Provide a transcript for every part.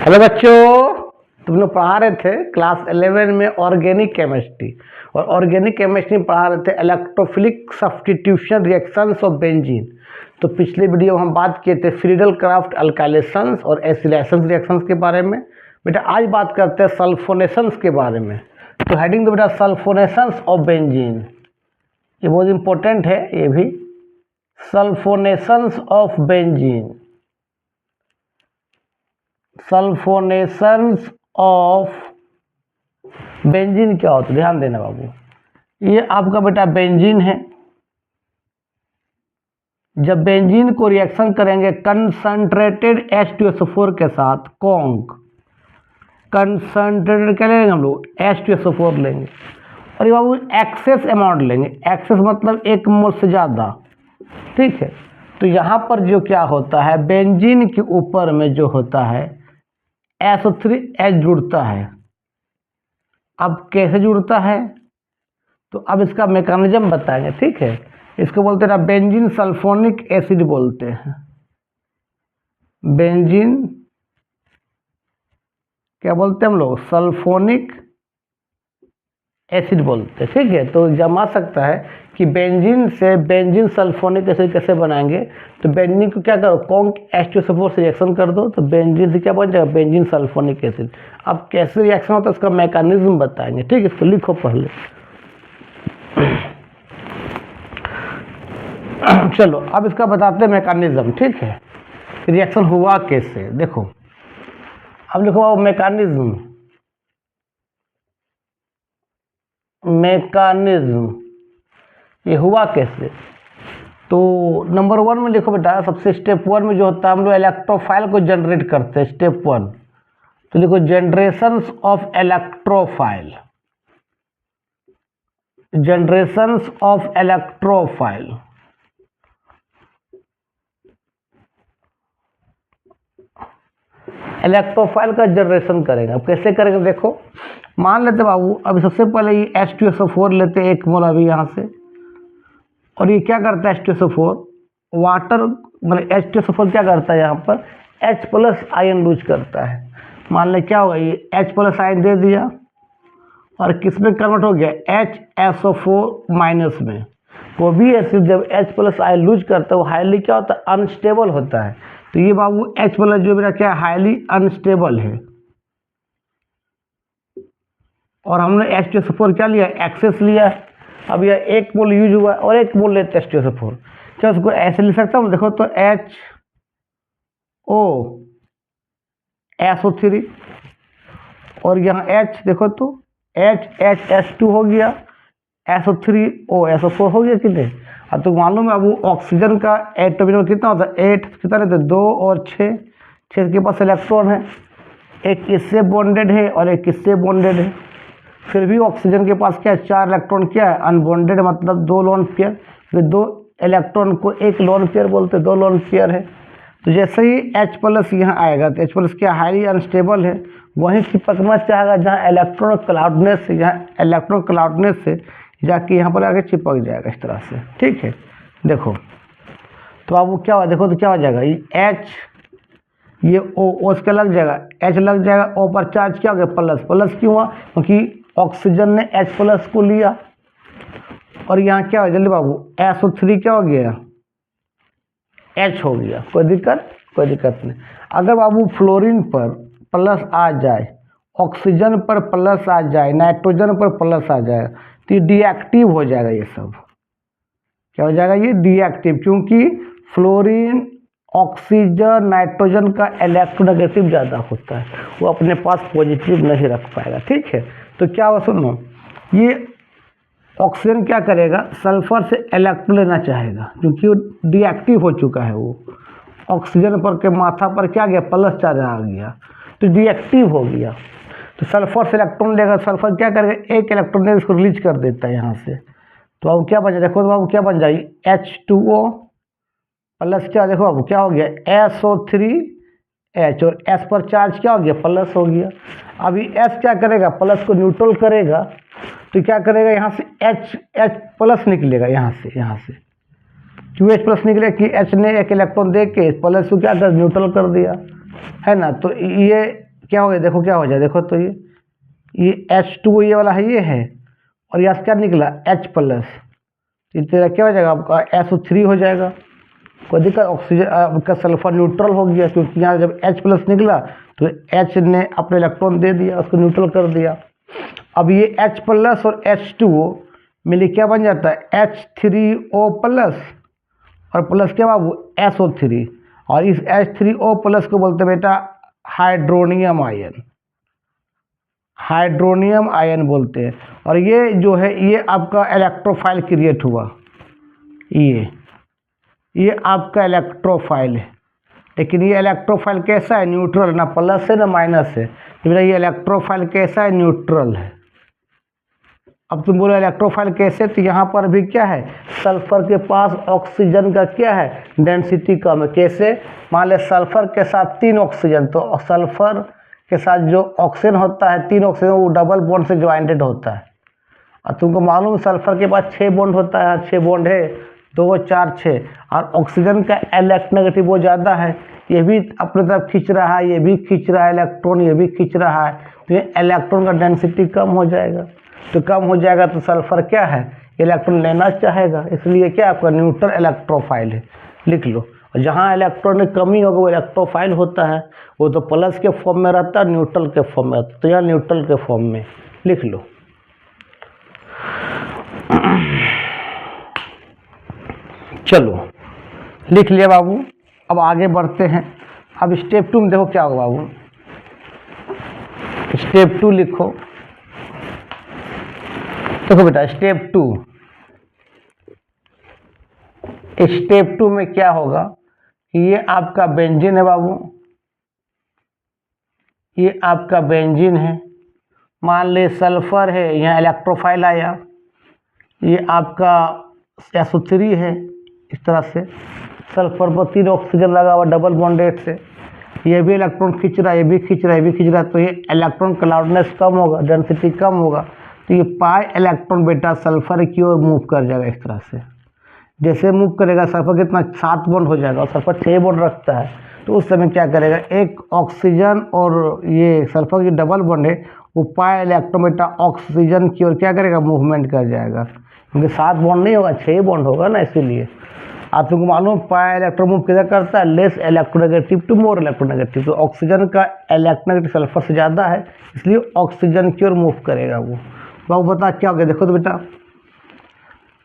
Hello बच्चों, तुम लोग पढ़ा रहे थे क्लास 11 में ऑर्गेनिक केमिस्ट्री। और ऑर्गेनिक केमिस्ट्री में पढ़ा रहे थे electrophilic substitution reactions of benzene. तो पिछले वीडियो में हम बात किए थे फ्रीडल क्राफ्ट अल्काइलेशंस और एसिलेशंस रिएक्शंस के बारे में। बेटा आज बात करते हैं सल्फोनेशंस के बारे में। तो हेडिंग दो बेटा, सल्फोनेशंस ऑफ बेंजीन। ये बहुत इंपॉर्टेंट है ये भी, सल्फोनेशंस ऑफ बेंजीन। सल्फोनेशंस ऑफ बेंजीन क्या होता है, ध्यान देना बाबू। ये आपका बेटा बेंजीन है। जब बेंजीन को रिएक्शन करेंगे कंसंट्रेटेड H2SO4 के साथ, कॉन्क कंसंट्रेटेड क्या लेंगे हम लोग, H2SO4 लेंगे। और ये बाबू एक्सेस अमाउंट लेंगे, एक्सेस मतलब 1 मोल से ज़्यादा, ठीक है। तो यहाँ पर जो क्या होता है, बेंजीन के ऊपर में जो होता है SO3H जुड़ता है। अब कैसे जुड़ता है, तो अब इसका मैकेनिज्म बताएंगे, ठीक है। इसको बोलते हैं बेंजीन सल्फोनिक एसिड बोलते हैं। बेंजीन क्या बोलते हैं हम लोग, सल्फोनिक एसिड बोलते हैं, ठीक है। तो जमा सकता है कि बेंजीन से बेंजीन सल्फोनिक एसिड कैसे बनाएंगे। तो बेंजीन को क्या करो, कॉन्क H2SO4 से रिएक्शन कर दो, तो बेंजीन से क्या बन जाएगा, बेंजीन सल्फोनिक एसिड। अब कैसे रिएक्शन होता है उसका मैकेनिज्म बताएंगे, ठीक है। इसको लिखो पहले। चलो अब इसका बताते हैं मैकेनिज्म, ठीक है। रिएक्शन हुआ कैसे, देखो अब लिखो मैकेनिज्म। ये हुआ कैसे, तो नंबर 1 में लिखो बेटा, सबसे स्टेप 1 में जो होता है, हम लोग इलेक्ट्रोफाइल को जनरेट करते हैं, स्टेप 1। तो लिखो generations of electrophile, generations of electrophile. Electrophile का जनरेशन करेंगे। अब कैसे करेंगे देखो, मान लेते बाबू, अभी सबसे पहले ये H2SO4 लेते हैं 1 मोल अभी यहाँ से। और ये क्या करता है H2SO4, वाटर मतलब H2SO4 क्या करता है यहाँ पर, H+ आयन लूज करता है। मान ले क्या होगा, ये H+ आयन दे दिया और किस में कन्वर्ट हो गया, HSO4- में। वो भी एसिड जब H+ आयन लूज करता है वो हाईली क्या होता है, अनस्टेबल होता है। तो ये बाबू H+ जो मेरा क्या हाईली अनस्टेबल है। और हमने H2SO4 क्या लिया, एक्सेस लिया। अब यह 1 मोल यूज हुआ और 1 मोल लेते H2SO4। क्या उसको ऐसे लिख सकता हूँ, देखो तो HOSO3 और यहाँ H देखो तो HHS2 हो गया, SO3O हो गया कि नहीं। अब तो मालूम है अब वो ऑक्सीजन का एटॉमिक नंबर कितना होता है, 8। कितना रहता है, 2 और 6। 6 के पास इलेक्ट्रॉन है, एक इससे बॉन्डेड है और एक इससे बॉन्डेड है। फिर भी ऑक्सीजन के पास क्या है, 4 इलेक्ट्रॉन क्या है, अनबॉन्डेड, मतलब 2 लोन पेयर। फिर 2 इलेक्ट्रॉन को 1 लोन पेयर बोलते हैं, 2 लोन पेयर है। तो जैसे ही H+ यहाँ आएगा तो H+ क्या हाईली अनस्टेबल है, वहीं चिपकना चाहेगा जहाँ इलेक्ट्रॉन क्लाउडनेस है, यहाँ इलेक्ट्रॉन क्लाउडनेस से जाके यहाँ पर आके चिपक जाएगा इस तरह से, ठीक है। देखो तो अब वो क्या हुआ, देखो तो क्या हो जाएगा, ये H, ये O इसका लग जाएगा, H लग जाएगा, O पर चार्ज क्या हो गया, प्लस क्यों हुआ, क्योंकि ऑक्सीजन ने H+ को लिया। और यहाँ क्या हो, जल्दी बाबू, SO3 क्या हो गया, H हो गया। कोई दिक्कत नहीं। अगर बाबू फ्लोरीन पर प्लस आ जाए, ऑक्सीजन पर प्लस आ जाए, नाइट्रोजन पर प्लस आ जाए, तो ये डीएक्टिव हो जाएगा। ये सब क्या हो जाएगा, ये डीएक्टिव, क्योंकि फ्लोरीन ऑक्सीजन नाइट्रोजन का इलेक्ट्रोनेगेटिव ज़्यादा होता है, वो अपने पास पॉजिटिव नहीं रख पाएगा, ठीक है। तो क्या हुआ सुनो, ये ऑक्सीजन क्या करेगा, सल्फर से इलेक्ट्रॉन लेना चाहेगा, क्योंकि वो डीएक्टिव हो चुका है। वो ऑक्सीजन पर के माथा पर क्या गया, प्लस चार्ज आ गया, तो डीएक्टिव हो गया। तो सल्फर से इलेक्ट्रॉन लेगा, सल्फर क्या करेगा, 1 इलेक्ट्रॉन ले इसको रिलीज कर देता है यहाँ से। तो अब क्या बन जाए, देखो तो बाबू क्या बन जाएगी, H2O प्लस क्या, देखो बाबू क्या हो गया, SO3H, और S पर चार्ज क्या हो गया, प्लस हो गया। अभी S क्या करेगा, प्लस को न्यूट्रल करेगा, तो क्या करेगा, यहाँ से H+ निकलेगा, यहाँ से क्यों H+ निकले कि H ने 1 इलेक्ट्रॉन दे के प्लस को क्या कर न्यूट्रल कर दिया, है ना। तो ये क्या हो गया, देखो क्या हो जाए, देखो तो ये H2 ये वाला है, ये है, और यहाँ से क्या निकला H प्लस, इस तरह क्या हो जाएगा आपका SO3 हो जाएगा। कोई दिक्कत, ऑक्सीजन आपका सल्फर न्यूट्रल हो गया, क्योंकि यहाँ जब H प्लस निकला तो H ने अपने इलेक्ट्रॉन दे दिया, उसको न्यूट्रल कर दिया। अब ये H प्लस और H2O मिले क्या बन जाता है H3O प्लस, और प्लस क्या बाबू SO3, और इस H3O प्लस को बोलते हैं बेटा हाइड्रोनियम आयन, हाइड्रोनियम आयन बोलते हैं। और ये जो है ये आपका इलेक्ट्रोफाइल क्रिएट हुआ, ये आपका इलेक्ट्रोफाइल है, लेकिन ये इलेक्ट्रोफाइल कैसा है, न्यूट्रल, ना प्लस है ना माइनस है, तो मेरा ये इलेक्ट्रोफाइल कैसा है, न्यूट्रल है। अब तुम बोलो इलेक्ट्रोफाइल कैसे, तो यहाँ पर भी क्या है, सल्फर के पास ऑक्सीजन का क्या है, डेंसिटी कम है। कैसे, मान ले सल्फर के साथ 3 ऑक्सीजन, तो सल्फर के साथ जो ऑक्सीजन होता है 3 ऑक्सीजन वो डबल बॉन्ड से ज्वाइंटेड होता है। और तुमको मालूम सल्फर के पास 6 बॉन्ड होता है, 6 बॉन्ड है, 2 4 6, और ऑक्सीजन का इलेक्ट्रोनेगेटिव वो ज़्यादा है, ये भी अपने तरफ खींच रहा है, ये भी खींच रहा है इलेक्ट्रॉन, ये भी खींच रहा है, तो ये इलेक्ट्रॉन का डेंसिटी कम हो जाएगा। तो कम हो जाएगा तो सल्फर क्या है, इलेक्ट्रॉन लेना चाहेगा, इसलिए क्या आपका न्यूट्रल इलेक्ट्रोफाइल है, लिख लो। और जहाँ इलेक्ट्रॉन की कमी होगा वो इलेक्ट्रोफाइल होता है, वो तो प्लस के फॉर्म में रहता है, न्यूट्रल के फॉर्म में रहता है, तो यहाँ न्यूट्रल के फॉर्म में लिख लो। चलो लिख लिया बाबू, अब आगे बढ़ते हैं। अब स्टेप 2 में देखो क्या होगा बाबू, स्टेप 2 लिखो। देखो बेटा स्टेप 2 में क्या होगा कि ये आपका बेंजीन है बाबू, ये आपका बेंजीन है, मान ले सल्फर है, यहाँ इलेक्ट्रोफाइल आया, ये आपका SO3 है, इस तरह से सल्फर पर 3 ऑक्सीजन लगा हुआ डबल बॉन्डेड से, ये भी इलेक्ट्रॉन खींच रहा है, ये भी खींच रहा है, ये भी खींच रहा है, तो ये इलेक्ट्रॉन क्लाउडनेस कम होगा, डेंसिटी कम होगा, तो ये पाई इलेक्ट्रॉन बेटा सल्फर की ओर मूव कर जाएगा। इस तरह से जैसे मूव करेगा सल्फर कितना 7 बॉन्ड हो जाएगा, और सल्फर 6 बॉन्ड रखता है, तो उस समय क्या करेगा, एक ऑक्सीजन और ये सल्फर की डबल बॉन्ड है, वो पाई इलेक्ट्रॉन बेटा ऑक्सीजन की ओर क्या करेगा, मूवमेंट कर जाएगा, क्योंकि 7 बॉन्ड नहीं होगा 6 बॉन्ड होगा ना, इसीलिए। आप तुमको मालूम पाई इलेक्ट्रॉन मूव किधर करता है, less electronegative to more electronegative, तो ऑक्सीजन का इलेक्ट्रोनेगेटिव सल्फर से ज़्यादा है, इसलिए ऑक्सीजन की ओर मूव करेगा वो। बाबू बता क्या हो गया, देखो तो बेटा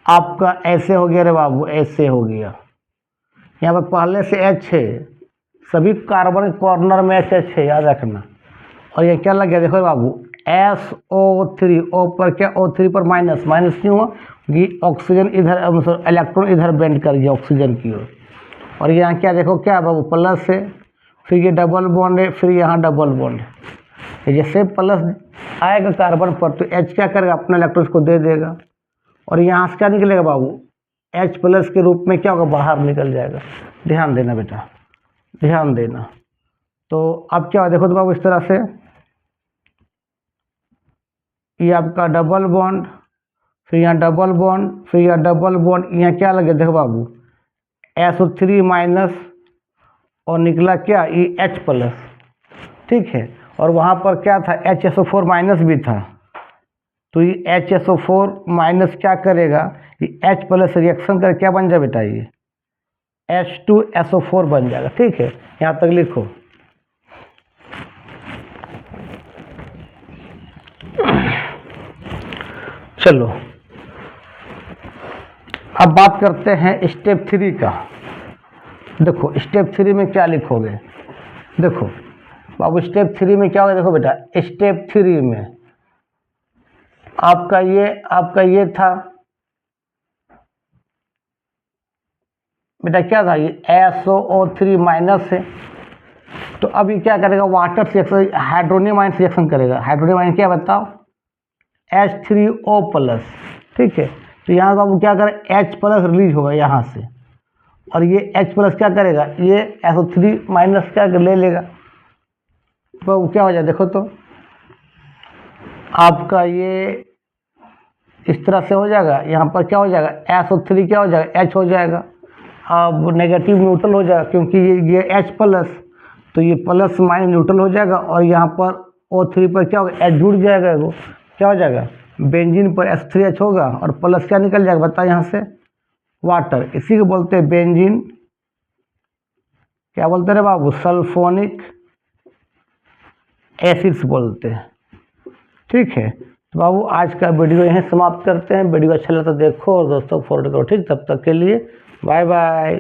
आपका ऐसे हो गया रे बाबू, ऐसे हो गया, यहाँ पर पहले से H है, सभी कार्बन कॉर्नर में H है, याद रखना। और ये क्या लग गया, देखो बाबू SO3, O पर क्या, O3 पर माइनस, माइनस क्यों हुआ कि ऑक्सीजन इधर, इलेक्ट्रॉन इधर बेंड कर गया ऑक्सीजन की ओर। और यहाँ क्या देखो क्या बाबू, प्लस है, फिर ये डबल बॉन्ड है, फिर यहाँ डबल बॉन्ड है, जैसे प्लस आएगा कार्बन पर तो H क्या करेगा, अपने इलेक्ट्रॉन को दे देगा, और यहाँ से क्या निकलेगा बाबू, H प्लस के रूप में क्या होगा, बाहर निकल जाएगा। ध्यान देना बेटा, ध्यान देना। तो अब क्या हो, देखो तो बाबू इस तरह से ये आपका डबल बॉन्ड, फिर यहाँ डबल बॉन्ड, फिर यहाँ डबल बॉन्ड, यहाँ क्या लगे, देखो बाबू SO3 माइनस, और निकला क्या, ये H प्लस, ठीक है। और वहाँ पर क्या था, HSO4 माइनस भी था, तो ये HSO4 माइनस क्या करेगा, ये H प्लस रिएक्शन कर क्या बन जाए बेटा, ये H2SO4 बन जाएगा, ठीक है। यहाँ तक लिखो। चलो अब बात करते हैं स्टेप 3 का। देखो स्टेप 3 में क्या लिखोगे, देखो बाबू स्टेप 3 में क्या होगा, देखो बेटा स्टेप 3 में आपका ये था बेटा, क्या था, ये SO3 माइनस है, तो अभी क्या करेगा, water reaction, hydronium ion reaction करेगा। हाइड्रोनियम आयन क्या बताओ, H3O प्लस, ठीक है। तो यहाँ बाबू क्या करे, H प्लस रिलीज होगा यहाँ से, और ये H प्लस क्या करेगा, ये SO3 माइनस क्या ले लेगा, तो क्या हो जाए, देखो तो आपका ये इस तरह से हो जाएगा, यहाँ पर क्या हो जाएगा, SO3 क्या हो जाएगा, H हो जाएगा, अब नेगेटिव न्यूट्रल हो जाएगा, क्योंकि ये H प्लस, तो ये प्लस माइनस न्यूट्रल हो जाएगा और यहाँ पर O3 पर क्या होगा, H जुड़ जाएगा, वो क्या हो जाएगा, बेंजीन पर H3H होगा और प्लस क्या निकल जाएगा बता यहाँ से, वाटर। इसी को बोलते हैं बेंजीन, क्या बोलते हैं रे बाबू, सल्फोनिक एसिड्स बोलते हैं। ठीक है, तो बाबू आज का वीडियो यहीं समाप्त करते हैं। वीडियो अच्छा लगा तो देखो और दोस्तों फॉरवर्ड करो। ठीक, तब तक के लिए बाय बाय।